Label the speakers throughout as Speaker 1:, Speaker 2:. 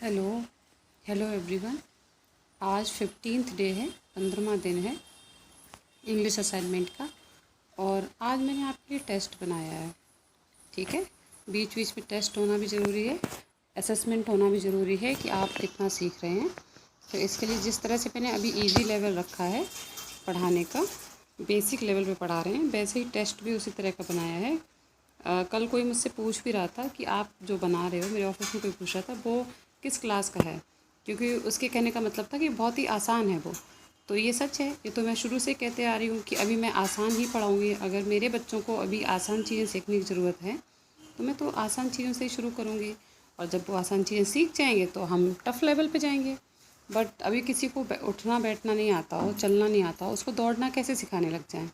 Speaker 1: Hello hello everyone. आज 15th day है, 15वां दिन है इंग्लिश असाइनमेंट का। और आज मैंने आपके लिए टेस्ट बनाया है। ठीक है, बीच बीच में टेस्ट होना भी ज़रूरी है, असेसमेंट होना भी ज़रूरी है कि आप कितना सीख रहे हैं। तो इसके लिए जिस तरह से मैंने अभी इजी लेवल रखा है पढ़ाने का, बेसिक लेवल पे पढ़ा रहे हैं, वैसे ही टेस्ट भी उसी तरह का बनाया है। कल कोई मुझसे पूछ भी रहा था कि आप जो बना रहे हो, मेरे ऑफिस में कोई पूछ रहा था वो किस क्लास का है, क्योंकि उसके कहने का मतलब था कि बहुत ही आसान है वो। तो ये सच है, ये तो मैं शुरू से कहते आ रही हूँ कि अभी मैं आसान ही पढ़ाऊँगी। अगर मेरे बच्चों को अभी आसान चीज़ें सीखने की ज़रूरत है तो मैं तो आसान चीज़ों से ही शुरू करूँगी, और जब वो आसान चीज़ें सीख जाएंगे तो हम टफ़ लेवल पे जाएंगे। बट अभी किसी को उठना बैठना नहीं आता हो, चलना नहीं आता हो, उसको दौड़ना कैसे सिखाने लग जाएं,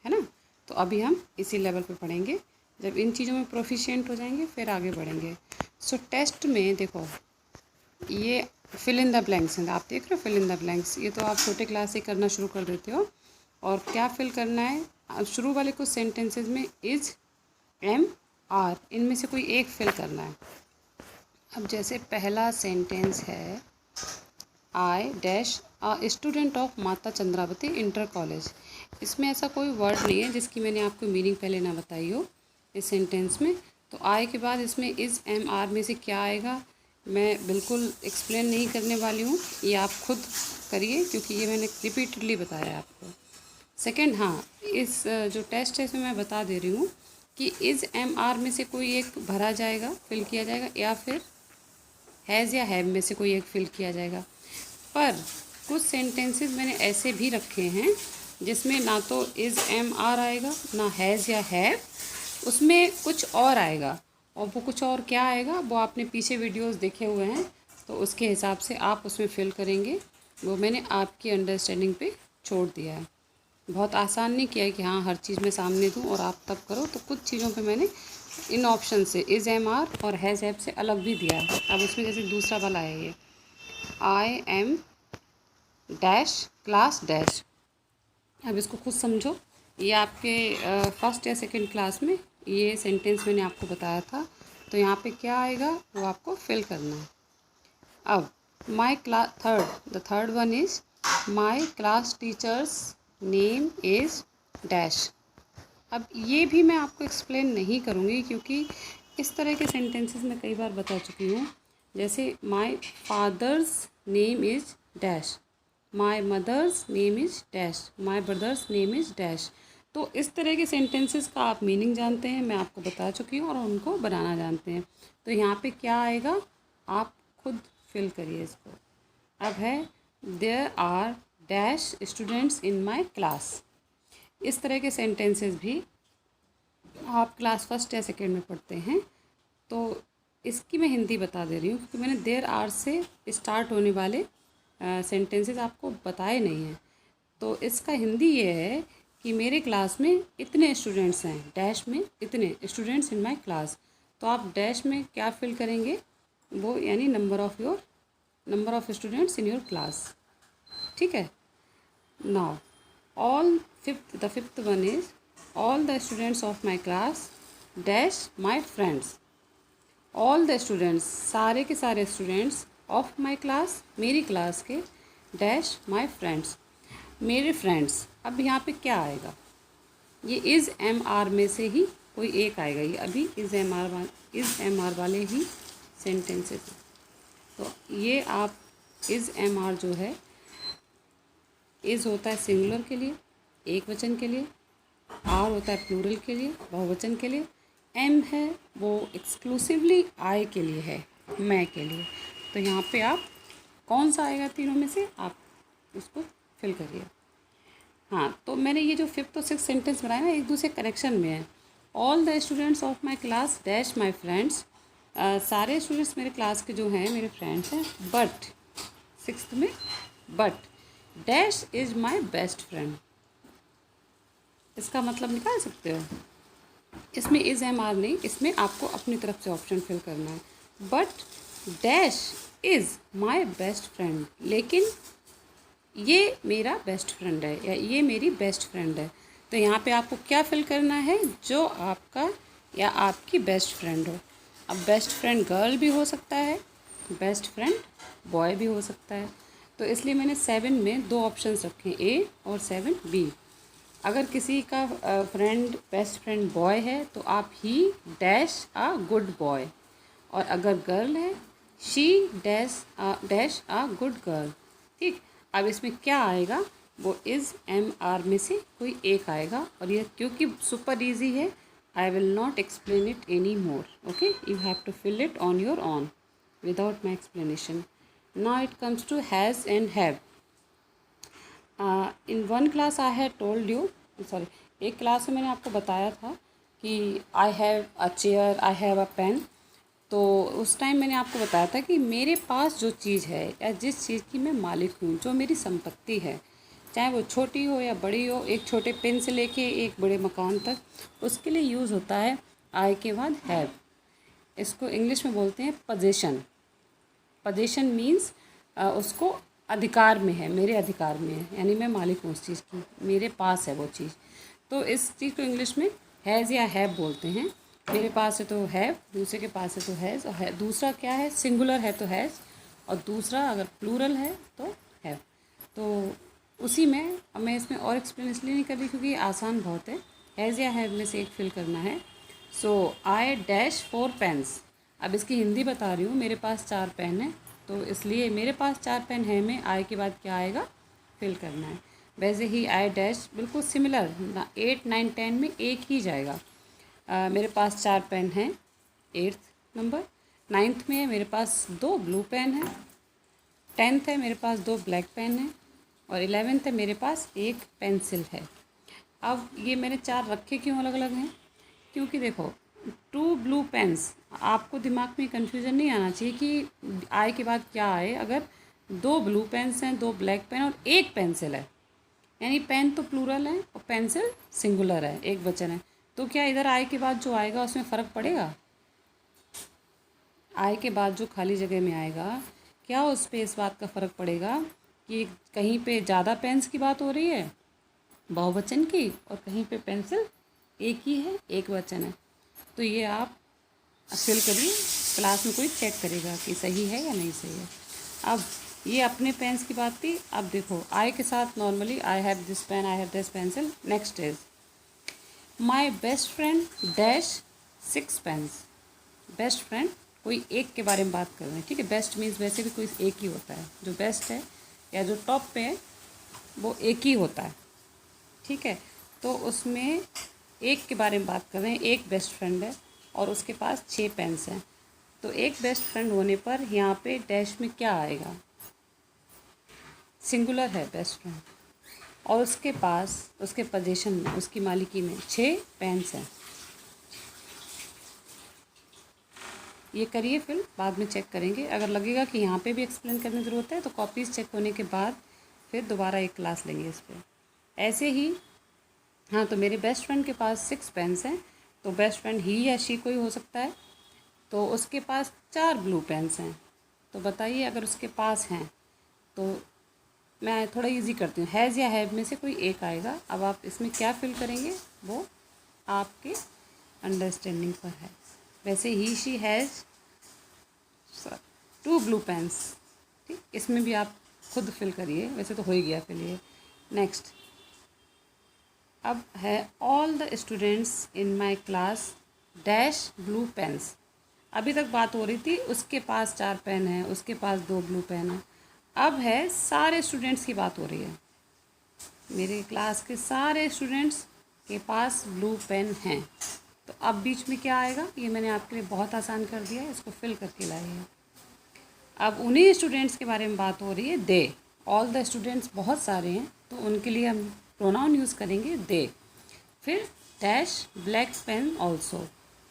Speaker 1: है ना। तो अभी हम इसी लेवल पे पढ़ेंगे। जब इन चीज़ों में प्रोफिशिएंट हो जाएंगे फिर आगे बढ़ेंगे। सो टेस्ट में देखो, ये फिल इन द ब्लैंक्स हैं, आप देख रहे हो फिल इन द ब्लैंक्स। ये तो आप छोटे क्लास से करना शुरू कर देते हो। और क्या फिल करना है, अब शुरू वाले कुछ सेंटेंसेस में इज, एम, आर, इनमें से कोई एक फिल करना है। अब जैसे पहला सेंटेंस है, I dash a student of माता चंद्रावती इंटर कॉलेज। इसमें ऐसा कोई वर्ड नहीं है जिसकी मैंने आपको मीनिंग पहले ना बताई हो इस सेंटेंस में। तो आई के बाद इसमें इज़, एम, आर में से क्या आएगा, मैं बिल्कुल एक्सप्लेन नहीं करने वाली हूँ, ये आप खुद करिए क्योंकि ये मैंने रिपीटेडली बताया है आपको। सेकंड, हाँ, इस जो टेस्ट है इसमें मैं बता दे रही हूँ कि इज़, एम, आर में से कोई एक भरा जाएगा, फिल किया जाएगा, या फिर हैज़ या हैव में से कोई एक फिल किया जाएगा। पर कुछ सेंटेंसेस मैंने ऐसे भी रखे हैं जिसमें ना तो इज़, एम, आर आएगा, ना हैज़ या हैव, उसमें कुछ और आएगा। और वो कुछ और क्या आएगा वो आपने पीछे वीडियोस देखे हुए हैं, तो उसके हिसाब से आप उसमें फिल करेंगे। वो मैंने आपकी अंडरस्टैंडिंग पे छोड़ दिया है। बहुत आसान नहीं किया है कि हाँ हर चीज़ में सामने दूँ और आप तब करो। तो कुछ चीज़ों पे मैंने इन ऑप्शन से इज़, एम, आर और हैज़, हैव से अलग भी दिया है। अब उसमें जैसे दूसरा वाला है ये, I am dash class dash. अब इसको खुद समझो, ये आपके फर्स्ट या सेकंड क्लास में ये सेंटेंस मैंने आपको बताया था। तो यहाँ पे क्या आएगा वो आपको फिल करना है। अब my class the third one is my class teachers name is dash. अब ये भी मैं आपको एक्सप्लेन नहीं करूँगी क्योंकि इस तरह के सेंटेंसेस मैं कई बार बता चुकी हूँ। जैसे my father's name is dash, my mother's name is dash, my brother's name is dash. तो इस तरह के सेंटेंसेस का आप मीनिंग जानते हैं, मैं आपको बता चुकी हूँ, और उनको बनाना जानते हैं। तो यहाँ पे क्या आएगा आप खुद फिल करिए इसको। अब है there are dash students in my class. इस तरह के सेंटेंसेस भी आप क्लास फर्स्ट या सेकेंड में पढ़ते हैं। तो इसकी मैं हिंदी बता दे रही हूँ क्योंकि मैंने देयर आर से स्टार्ट होने वाले सेंटेंसेस आपको बताए नहीं हैं। तो इसका हिंदी ये है कि मेरे क्लास में इतने स्टूडेंट्स हैं, डैश में इतने स्टूडेंट्स इन माय क्लास। तो आप डैश में क्या फिल करेंगे, वो यानी number of students in your class. ठीक है। Now the fifth one is all the students of my class dash my friends. All the students, सारे के सारे स्टूडेंट्स, ऑफ माई क्लास, मेरी क्लास के, डैश माई फ्रेंड्स, मेरे friends. अब यहाँ पे क्या आएगा, ये इज़, एम, आर में से ही कोई एक आएगा। ये अभी इज़, एम, आर वाले ही सेंटेंसेस हैं। तो ये आप इज़, एम, आर जो है, इज़ होता है सिंगुलर के लिए, एक वचन के लिए, आर होता है प्लूरल के लिए, बहुवचन के लिए, एम है वो एक्सक्लूसिवली आई के लिए है, मैं के लिए। तो यहाँ पे आप कौन सा आएगा तीनों में से आप उसको फिल करिए। हाँ, तो मैंने ये जो फिफ्थ और सिक्स सेंटेंस बनाया ना, एक दूसरे कनेक्शन में है। All the students of my class dash my friends, सारे स्टूडेंट्स मेरे क्लास के जो हैं मेरे फ्रेंड्स हैं, बट सिक्स्थ में but dash is my best friend. इसका मतलब निकाल सकते हो। इसमें इज़, एम, आर नहीं, इसमें आपको अपनी तरफ से ऑप्शन फिल करना है। But dash is my best friend, लेकिन ये मेरा बेस्ट फ्रेंड है या ये मेरी बेस्ट फ्रेंड है। तो यहाँ पे आपको क्या फिल करना है, जो आपका या आपकी बेस्ट फ्रेंड हो। अब बेस्ट फ्रेंड गर्ल भी हो सकता है बेस्ट फ्रेंड बॉय भी हो सकता है। तो इसलिए मैंने 7 में 2 ऑप्शंस रखे, ए और 7 बी। अगर किसी का फ्रेंड बेस्ट फ्रेंड बॉय है तो आप ही डैश अ गुड बॉय, और अगर गर्ल है she dash a good girl. ठीक, अब इसमें क्या आएगा, वो इज़ एम आर में से कोई एक आएगा, और ये क्योंकि सुपर इजी है, I will not explain it any more. Okay, you have to fill it on your own without my explanation. Now it comes to has and have. In one class I had told you, sorry, एक class में मैंने आपको बताया था कि I have a chair, I have a pen। तो उस time मैंने आपको बताया था कि मेरे पास जो चीज़ है या जिस चीज़ की मैं मालिक हूँ, जो मेरी संपत्ति है, चाहे वो छोटी हो या बड़ी हो, एक छोटे पेन से लेके एक बड़े मकान तक, उसके लिए यूज़ होता है आई के बाद हैव। इसको इंग्लिश में बोलते हैं पोजीशन। पोजीशन मीन्स उसको अधिकार में है, मेरे अधिकार में है, यानी मैं मालिक हूँ उस चीज़ की, मेरे पास है वो चीज़। तो इस चीज़ को इंग्लिश में हैज़ या हैव बोलते हैं। मेरे पास है तो हैव, दूसरे के पास है तो हैज़, और है दूसरा क्या है, सिंगुलर है तो हैज़, और दूसरा अगर प्लूरल है तो हैव। तो उसी में अब मैं इसमें और एक्सप्लेन इसलिए नहीं कर रही क्योंकि ये आसान बहुत है। हैज़ या हैव में से एक फिल करना है। सो आई डैश 4 पेन्स। अब इसकी हिंदी बता रही हूँ, मेरे पास 4 पेन है, तो इसलिए मेरे पास 4 पेन है में आई के बाद क्या आएगा, फिल करना है। वैसे ही आई डैश बिल्कुल सिमिलर, 8, 9, 10 में एक ही जाएगा। मेरे पास 4 पेन हैं, 8th नंबर। 9th में मेरे पास 2 ब्लू पेन हैं, 10th है मेरे पास 2 ब्लैक पेन हैं, और 11th है मेरे पास एक पेंसिल है। अब ये मैंने 4 रखे क्यों अलग अलग हैं, क्योंकि देखो 2 ब्लू पेन्स, आपको दिमाग में कन्फ्यूज़न नहीं आना चाहिए कि आई के बाद क्या आए। अगर 2 ब्लू पेन्स हैं, 2 ब्लैक पेन और एक पेंसिल है, यानी पेन तो प्लूरल है और पेंसिल सिंगुलर है, एक वचन है, तो क्या इधर आई के बाद जो आएगा उसमें फ़र्क पड़ेगा? आई के बाद जो खाली जगह में आएगा, क्या उस पर इस बात का फ़र्क पड़ेगा कि कहीं पे ज़्यादा पेन्स की बात हो रही है बहुवचन की, और कहीं पे पेंसिल एक ही है, एक वचन है? तो ये आप फिल करिए, क्लास में कोई चेक करेगा कि सही है या नहीं सही है। अब ये अपने पेन्स की बात थी। अब देखो आई के साथ normally I have this pen, I have this pencil. Next is my best friend dash 6 pens. Best friend कोई एक के बारे में बात कर रहे हैं, ठीक है। बेस्ट मीन्स वैसे भी कोई एक ही होता है, जो बेस्ट है या जो टॉप पे है वो एक ही होता है, ठीक है। तो उसमें एक के बारे में बात कर रहे हैं, एक बेस्ट फ्रेंड है और उसके पास 6 पेन्स हैं। तो एक बेस्ट फ्रेंड होने पर यहाँ पे डैश में क्या आएगा, सिंगुलर है बेस्ट फ्रेंड, और उसके पास उसके पोजीशन में, उसकी मालिकी में 6 पेन्स हैं। ये करिए, फिर बाद में चेक करेंगे। अगर लगेगा कि यहाँ पे भी एक्सप्लेन करने की ज़रूरत है तो कॉपीज़ चेक होने के बाद फिर दोबारा एक क्लास लेंगे इस पर। ऐसे ही हाँ, तो मेरे बेस्ट फ्रेंड के पास 6 पेन्स हैं, तो बेस्ट फ्रेंड ही या शी कोई हो सकता है। तो उसके पास 4 ब्लू पेन्स हैं। तो बताइए अगर उसके पास हैं तो मैं थोड़ा इजी करती हूँ, हैज़ या हैव में से कोई एक आएगा। अब आप इसमें क्या फिल करेंगे वो आपके अंडरस्टैंडिंग पर है। वैसे ही शी हैज़ 2 ब्लू पेन्स, ठीक, इसमें भी आप खुद फिल करिए, वैसे तो हो ही गया फिल ये। नेक्स्ट अब है all the students in my class dash blue pens. अभी तक बात हो रही थी उसके पास 4 पेन है, उसके पास 2 ब्लू पेन है। अब है सारे स्टूडेंट्स की बात हो रही है, मेरे क्लास के सारे स्टूडेंट्स के पास ब्लू पेन हैं। तो अब बीच में क्या आएगा, ये मैंने आपके लिए बहुत आसान कर दिया है, इसको फिल करके लाइए। अब उन्हीं स्टूडेंट्स के बारे में बात हो रही है, दे। ऑल द स्टूडेंट्स बहुत सारे हैं तो उनके लिए हम प्रोनाउन यूज़ करेंगे दे। फिर डैश ब्लैक पेन ऑल्सो,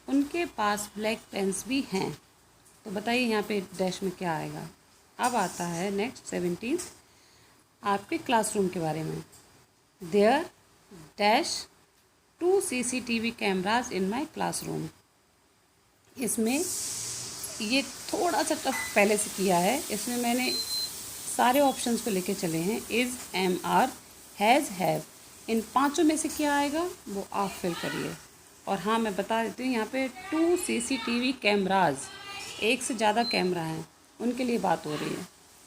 Speaker 1: उनके पास ब्लैक पेन्स भी हैं। तो बताइए यहाँ पे डैश में क्या आएगा। अब आता है नेक्स्ट 17 आपके क्लासरूम के बारे में। There dash 2 CCTV cameras in my classroom. इसमें ये थोड़ा सा टफ पहले से किया है, इसमें मैंने सारे ऑप्शंस को लेके चले हैं, is, am, are, has, have. इन पांचों में से क्या आएगा वो आप फिल करिए। और हाँ, मैं बता देती हूँ यहाँ पे 2 CCTV कैमराज, एक से ज़्यादा कैमरा हैं। उनके लिए बात हो रही है।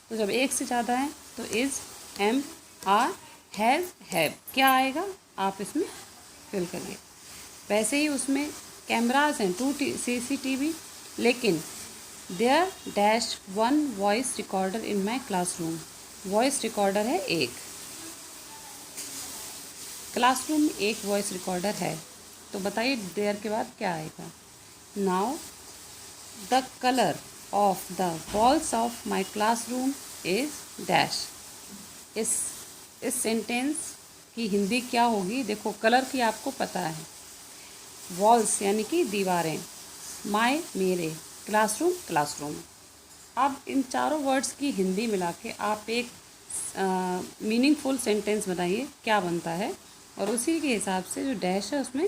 Speaker 1: तो जब एक से ज़्यादा है तो is, am, are, has, have क्या आएगा आप इसमें फिल करिए। वैसे ही उसमें कैमराज हैं 2 CCTV, लेकिन there dash 1 voice recorder in my classroom. Voice recorder है एक, क्लासरूम में एक वॉइस रिकॉर्डर है। तो बताइए देयर के बाद क्या आएगा। Now the colour of the walls of my classroom is dash. इस सेंटेंस की हिंदी क्या होगी, देखो कलर की आपको पता है, वॉल्स यानी कि दीवारें, माय मेरे, क्लासरूम क्लासरूम। अब इन चारों वर्ड्स की हिंदी मिला के आप एक मीनिंगफुल सेंटेंस बनाइए, क्या बनता है, और उसी के हिसाब से जो डैश है उसमें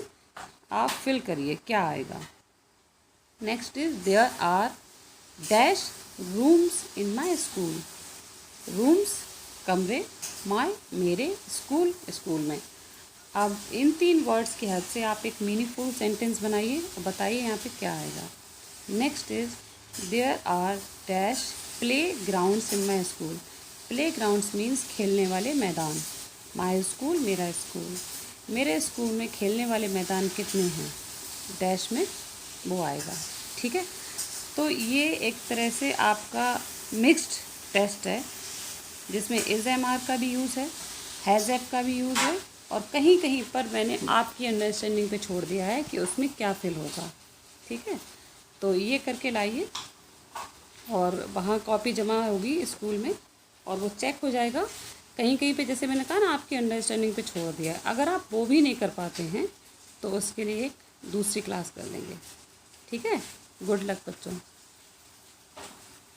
Speaker 1: आप फिल करिए क्या आएगा। Next is there are dash rooms in my school. Rooms कमरे, माय मेरे, स्कूल स्कूल में। अब इन 3 वर्ड्स की हेल्प से आप एक मीनिंगफुल सेंटेंस बनाइए और बताइए यहाँ पे क्या आएगा। Next is there are dash playgrounds in my school. Playgrounds means खेलने वाले मैदान, माई स्कूल मेरा स्कूल, मेरे स्कूल में खेलने वाले मैदान कितने हैं, डैश में वो आएगा। ठीक है, तो ये एक तरह से आपका मिक्स्ड टेस्ट है जिसमें इज़, एम, आर का भी यूज़ है, हैज़, हैव का भी यूज़ है, और कहीं कहीं पर मैंने आपकी अंडरस्टैंडिंग पे छोड़ दिया है कि उसमें क्या फिल होगा। ठीक है, तो ये करके लाइए और वहाँ कॉपी जमा होगी स्कूल में और वो चेक हो जाएगा। कहीं कहीं पे जैसे मैंने कहा ना आपकी अंडरस्टैंडिंग पे छोड़ दिया है, अगर आप वो भी नहीं कर पाते हैं तो उसके लिए एक दूसरी क्लास कर लेंगे। ठीक है, गुड लक बच्चों।